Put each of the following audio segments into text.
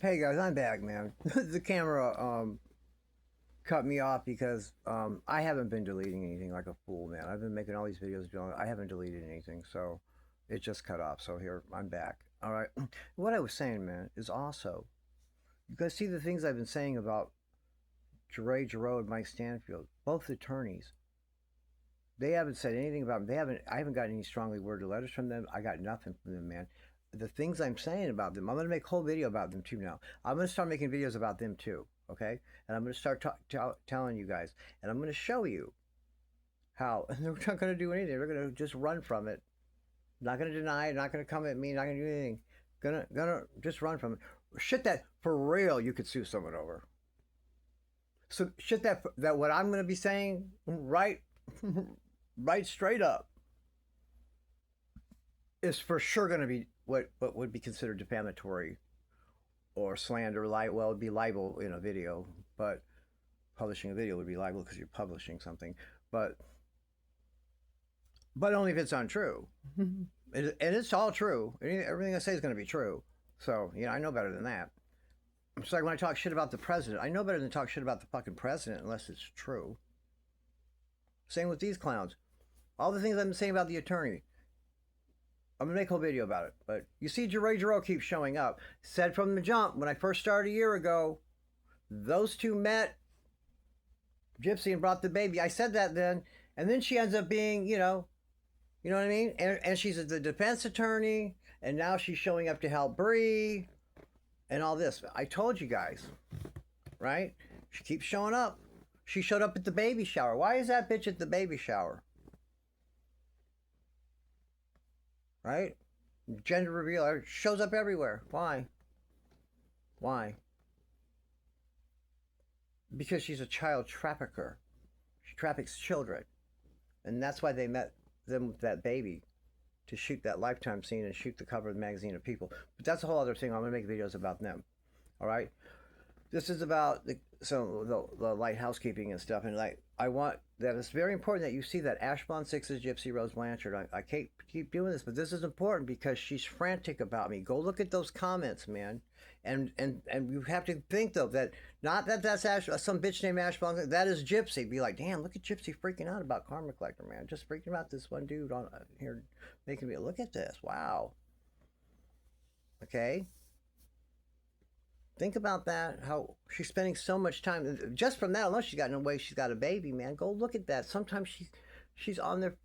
Hey guys, I'm back, man. The camera cut me off because I haven't been deleting anything like a fool, man. I've been making all these videos, I haven't deleted anything, so it just cut off. So here, I'm back. All right. What I was saying, man, is also you guys see the things I've been saying about Ray Jarreau and Mike Stanfield, both attorneys. They haven't said anything about me. They haven't. I haven't gotten any strongly worded letters from them. I got nothing from them, man. The things I'm saying about them, I'm going to make a whole video about them too now. I'm going to start making videos about them too, okay? And I'm going to start telling you guys, and I'm going to show you how. And they're not going to do anything. They're going to just run from it. Not going to deny it. Not going to come at me. Not going to do anything. Gonna just run from it. Shit that for real you could sue someone over. So shit that what I'm going to be saying right. Right straight up is for sure going to be what would be considered defamatory or slander. Well, it would be libel in a video, but publishing a video would be libel because you're publishing something. But only if it's untrue. And it's all true. Everything I say is going to be true. So, I know better than that. It's like when I talk shit about the president. I know better than talk shit about the fucking president unless it's true. Same with these clowns. All the things I'm saying about the attorney. I'm going to make a whole video about it. But you see Ray Jarreau keeps showing up. Said from the jump, when I first started a year ago, those two met GYPSY and brought the baby. I said that then. And then she ends up being, you know what I mean? And she's the defense attorney. And now she's showing up to help Bree. And all this. I told you guys. Right? She keeps showing up. She showed up at the baby shower. Why is that bitch at the baby shower? Right? Gender reveal shows up everywhere. Why? Why? Because she's a child trafficker. She traffics children. And that's why they met them with that baby. To shoot that Lifetime scene and shoot the cover of the magazine of People. But that's a whole other thing. I'm going to make videos about them. All right? This is about the light housekeeping and stuff, and like I want that it's very important that you see that Ashbond 6 is GYPSY Rose Blanchard. I can't keep doing this, but this is important because she's frantic about me. Go look at those comments, man, and you have to think though that not that that's some bitch named Ashbond. That is GYPSY. Be like, damn, look at GYPSY freaking out about Karma Collector, man. Just freaking about this one dude on here making me look at this. Wow. Okay. Think about that, how she's spending so much time. Just from that alone, she's got no way she's got a baby, man. Go look at that. Sometimes she's on there.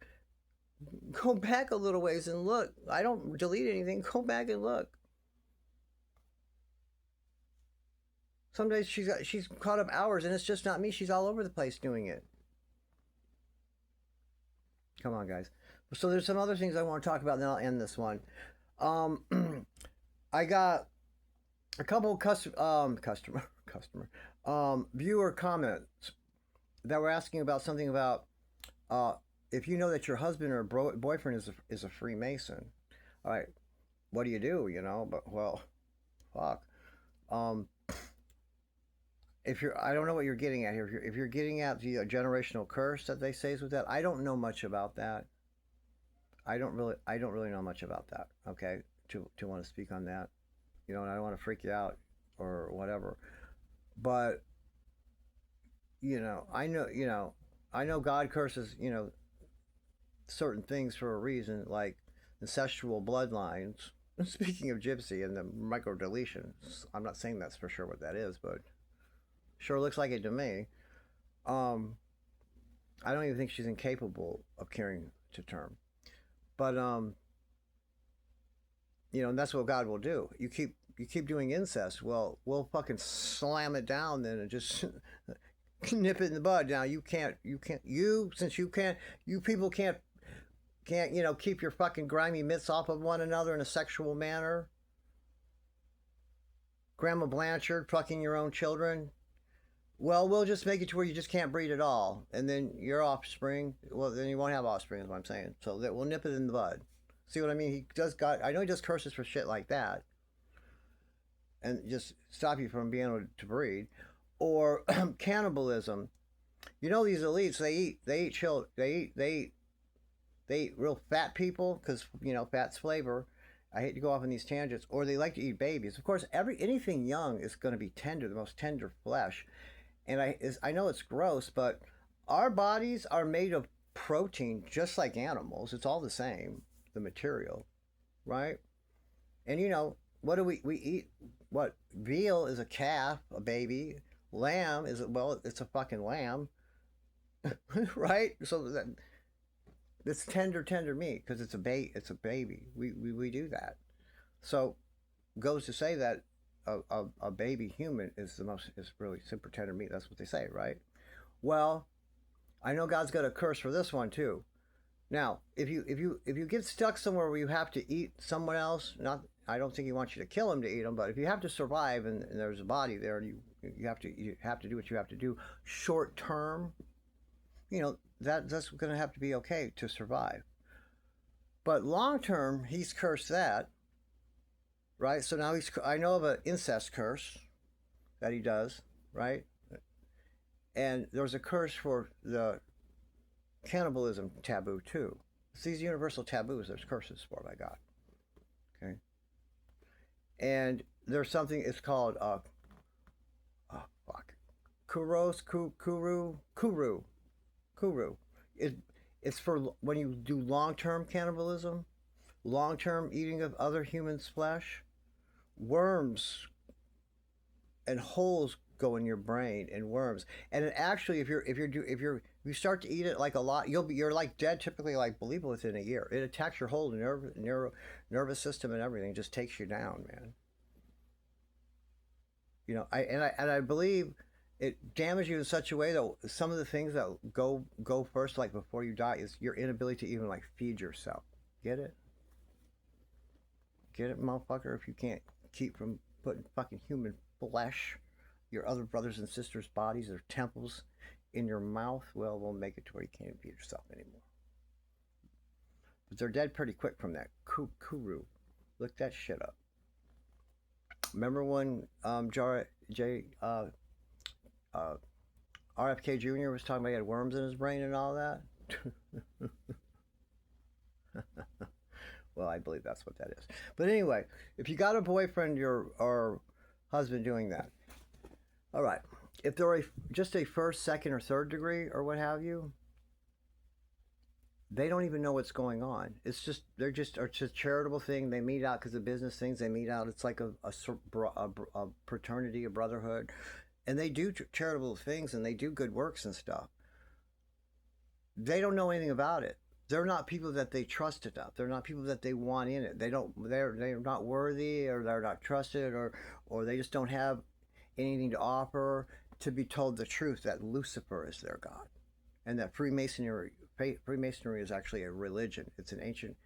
Go back a little ways and look. I don't delete anything. Go back and look. Some days she's caught up hours, and it's just not me. She's all over the place doing it. Come on, guys. So there's some other things I want to talk about, and then I'll end this one. I got a couple viewer comments that were asking about something about if you know that your husband or boyfriend is a Freemason. All right, what do you do? But well, fuck. If you're, I don't know what you're getting at here. If you're getting at the generational curse that they say is with that, I don't know much about that. I don't really know much about that. Okay, to want to speak on that. And I don't want to freak you out or whatever. But, I know God curses, certain things for a reason, like incestual bloodlines. Speaking of GYPSY and the micro deletions, I'm not saying that's for sure what that is, but sure looks like it to me. I don't even think she's incapable of carrying to term. But, and that's what God will do. You keep doing incest. Well, we'll fucking slam it down then and just nip it in the bud. Now you people can't keep your fucking grimy mitts off of one another in a sexual manner. Grandma Blanchard fucking your own children. Well, we'll just make it to where you just can't breed at all, and then your offspring. Well, then you won't have offspring, is what I'm saying. So that we'll nip it in the bud. See what I mean? I know he does curses for shit like that. And just stop you from being able to breed. Or cannibalism. These elites, they eat real fat people, because, fat's flavor. I hate to go off on these tangents. Or they like to eat babies. Of course, anything young is going to be tender, the most tender flesh. And I know it's gross, but our bodies are made of protein just like animals. It's all the same, the material, right? And you know, what do we eat? What, veal is a calf, a baby. Lamb is, well, it's a fucking lamb, right? So that it's tender meat because it's a baby. We do that. So goes to say that a baby human is really super tender meat. That's what they say, right? Well, I know God's got a curse for this one too. Now, if you get stuck somewhere where you have to eat someone else, not, I don't think he wants you to kill him to eat him, but if you have to survive and there's a body there and you have to do what you have to do short term, you know, that's going to have to be okay to survive. But long term, he's cursed that, right? So now I know of an incest curse that he does, right? And there's a curse for the cannibalism taboo too. It's these universal taboos there's curses for by God. Okay. And there's something, it's called kuru. It's for when you do long-term cannibalism, long-term eating of other humans' flesh. Worms and holes go in your brain, and worms. And it actually, if you start to eat it like a lot, you're like dead typically, like believe within a year. It attacks your whole nervous system and everything. It just takes you down, man. You know, I believe it damages you in such a way that some of the things that go first, like before you die, is your inability to even like feed yourself. Get it? Get it, motherfucker? If you can't keep from putting fucking human flesh, your other brothers and sisters' bodies, their temples, in your mouth, well, we'll make it to where you can't even feed yourself anymore. But they're dead pretty quick from that kuru. Look that shit up. Remember when RFK Jr. was talking about he had worms in his brain and all that? Well, I believe that's what that is. But anyway, if you got a boyfriend or husband doing that, all right. If they're just a first, second, or third degree or what have you, they don't even know what's going on. It's just it's a charitable thing. They meet out because of business things. They meet out. It's like a fraternity, a brotherhood, and they do charitable things and they do good works and stuff. They don't know anything about it. They're not people that they trust enough. They're not people that they want in it. They're not worthy, or they're not trusted, or they just don't have anything to offer to be told the truth that Lucifer is their god, and that Freemasonry is actually a religion. It's an ancient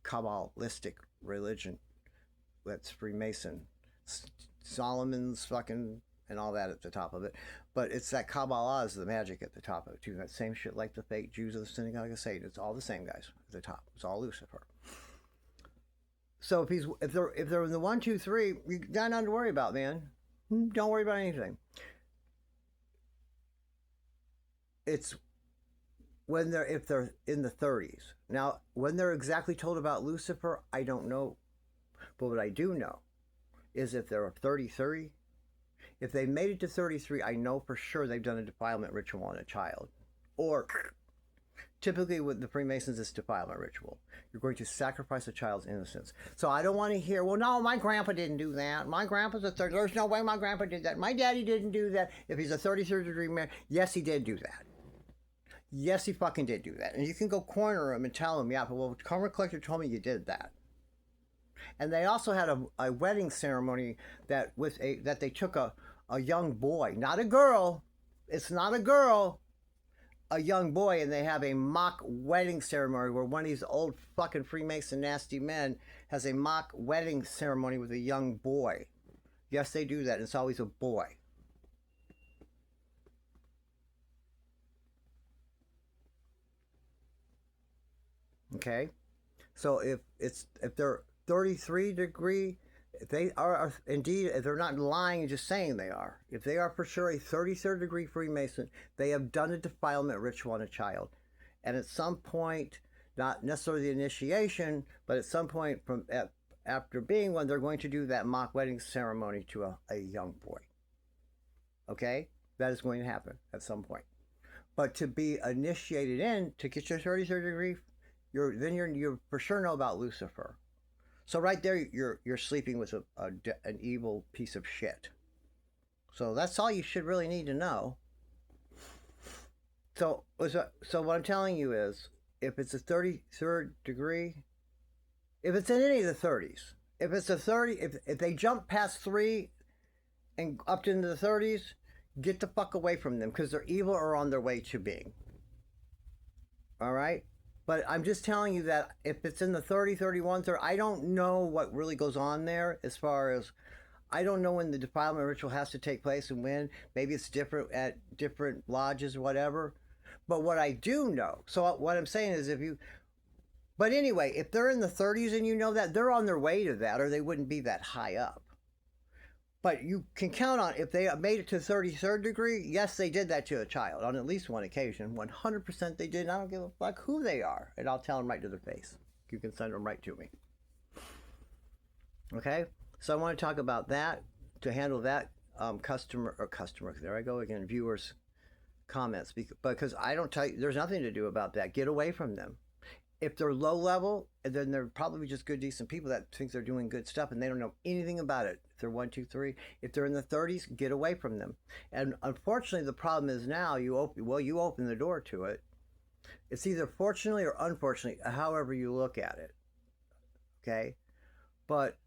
Kabbalistic religion. That's Freemason. Solomon's fucking and all that at the top of it. But it's that Kabbalah is the magic at the top of it too. That same shit like the fake Jews of the synagogue of Satan. It's all the same guys at the top. It's all Lucifer. So if they're in the 1, 2, 3, you got nothing to worry about, man. Don't worry about anything. It's if they're in the 30s. Now, when they're exactly told about Lucifer, I don't know. But what I do know is if they're 33, if they made it to 33, I know for sure they've done a defilement ritual on a child. Or typically with the Freemasons, it's defilement ritual. You're going to sacrifice a child's innocence. So I don't want to hear, well, no, my grandpa didn't do that. My grandpa's a third. There's no way my grandpa did that. My daddy didn't do that. If he's a 33rd degree man, yes, he did do that. Yes, he fucking did do that. And you can go corner him and tell him, yeah, but well, Karma Collector told me you did that. And they also had a wedding ceremony that they took a young boy, not a girl. It's not a girl. A young boy, and they have a mock wedding ceremony where one of these old fucking Freemason nasty men has a mock wedding ceremony with a young boy. Yes, they do that. It's always a boy. Okay? So if they're 33 degree, if they are indeed, if they're not lying and just saying they are, if they are for sure a 33rd degree Freemason, they have done a defilement ritual on a child. And at some point, not necessarily the initiation, but at some point after being one, they're going to do that mock wedding ceremony to a young boy. Okay? That is going to happen at some point. But to be initiated in, to get your 33rd degree, you're for sure know about Lucifer. So right there, you're sleeping with an evil piece of shit. So that's all you should really need to know. So what I'm telling you is, if it's a 33rd degree, if it's in any of the 30s, if it's a 30, if they jump past 3 and up into the 30s, get the fuck away from them, because they're evil or on their way to being. All right? But I'm just telling you that if it's in the 30, 31, 30, I don't know what really goes on there, as far as, I don't know when the defilement ritual has to take place and when. Maybe it's different at different lodges or whatever. But what I do know, so what I'm saying is, but anyway, if they're in the 30s and you know that, they're on their way to that, or they wouldn't be that high up. But you can count on, if they made it to 33rd degree, yes, they did that to a child on at least one occasion. 100% they did. And I don't give a fuck who they are. And I'll tell them right to their face. You can send them right to me. Okay? So I want to talk about that, to handle that customer, there I go again, viewers' comments. Because I don't tell you, there's nothing to do about that. Get away from them. If they're low level, then they're probably just good, decent people that think they're doing good stuff, and they don't know anything about it. If they're 1, 2, 3, if they're in the 30s, get away from them. And unfortunately, the problem is now you open the door to it. It's either fortunately or unfortunately, however you look at it. Okay, but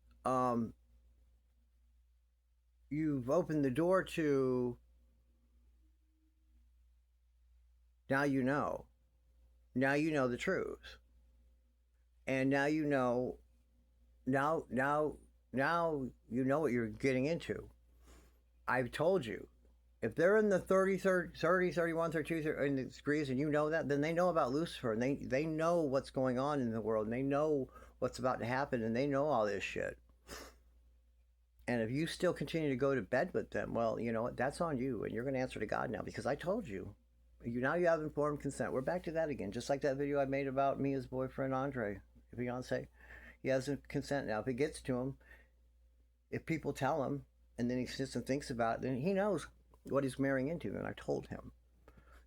you've opened the door to. Now you know. Now you know the truth. And now you know, now you know what you're getting into. I've told you, if they're in the 30, 31, 32 degrees, and you know that, then they know about Lucifer, and they know what's going on in the world, and they know what's about to happen, and they know all this shit. And if you still continue to go to bed with them, well, you know what, that's on you, and you're going to answer to God now, because I told you. Now you have informed consent. We're back to that again, just like that video I made about Mia's boyfriend, Andre. Fiance, he has consent now. If it gets to him, if people tell him, and then he sits and thinks about it, then he knows what he's marrying into, and I told him.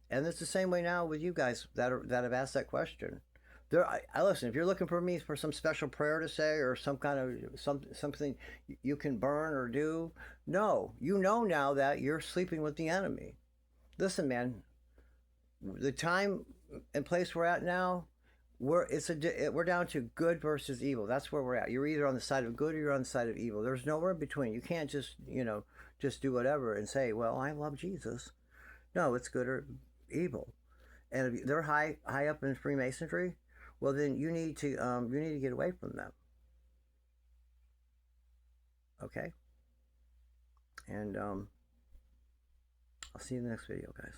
And it's the same way now with you guys that have asked that question. I listen, if you're looking for me for some special prayer to say, or some kind of something you can burn or do, no, you know now that you're sleeping with the enemy. Listen, man, the time and place we're at now, we're down to good versus evil. That's where we're at. You're either on the side of good or you're on the side of evil. There's nowhere in between. You can't just do whatever and say, well, I love Jesus. No, it's good or evil. And if they're high up in Freemasonry, well, then you need to get away from them. Okay. And I'll see you in the next video, guys.